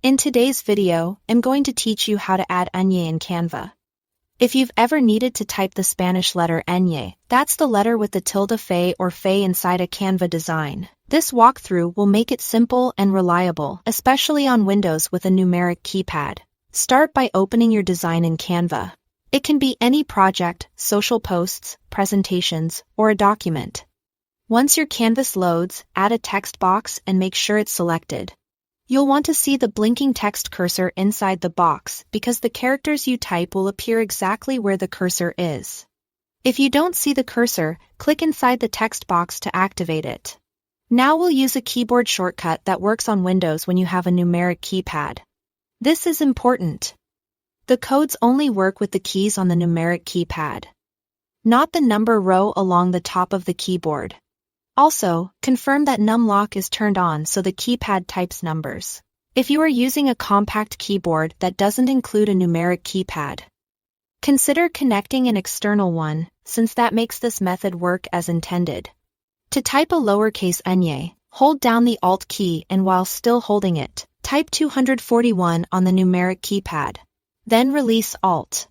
In today's video, I'm going to teach you how to add Enye in Canva. If you've ever needed to type the Spanish letter Enye, that's the letter with the tilde fe or fe inside a Canva design. This walkthrough will make it simple and reliable, especially on Windows with a numeric keypad. Start by opening your design in Canva. It can be any project, social posts, presentations, or a document. Once your canvas loads, add a text box and make sure it's selected. You'll want to see the blinking text cursor inside the box because the characters you type will appear exactly where the cursor is. If you don't see the cursor, click inside the text box to activate it. Now we'll use a keyboard shortcut that works on Windows when you have a numeric keypad. This is important. The codes only work with the keys on the numeric keypad, not the number row along the top of the keyboard. Also, confirm that numlock is turned on so the keypad types numbers. If you are using a compact keyboard that doesn't include a numeric keypad, consider connecting an external one, since that makes this method work as intended. To type a lowercase Enye, hold down the Alt key and while still holding it, type 241 on the numeric keypad. Then release Alt.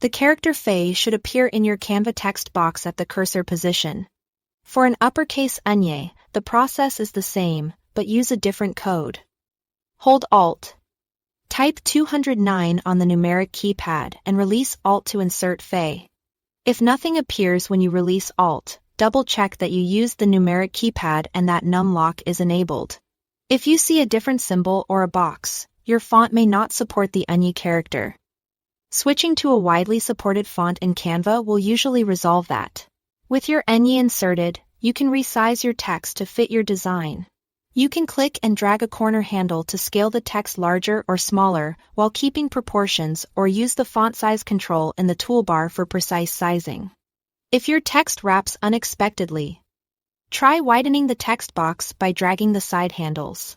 The character fe should appear in your Canva text box at the cursor position. For an uppercase Enye, the process is the same, but use a different code. Hold Alt. Type 209 on the numeric keypad and release Alt to insert fe. If nothing appears when you release Alt, double-check that you used the numeric keypad and that numlock is enabled. If you see a different symbol or a box, your font may not support the Enye character. Switching to a widely supported font in Canva will usually resolve that. With your Enye inserted, you can resize your text to fit your design. You can click and drag a corner handle to scale the text larger or smaller while keeping proportions, or use the font size control in the toolbar for precise sizing. If your text wraps unexpectedly, try widening the text box by dragging the side handles.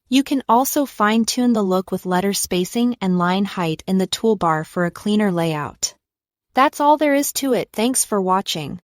You can also fine-tune the look with letter spacing and line height in the toolbar for a cleaner layout. That's all there is to it. Thanks for watching.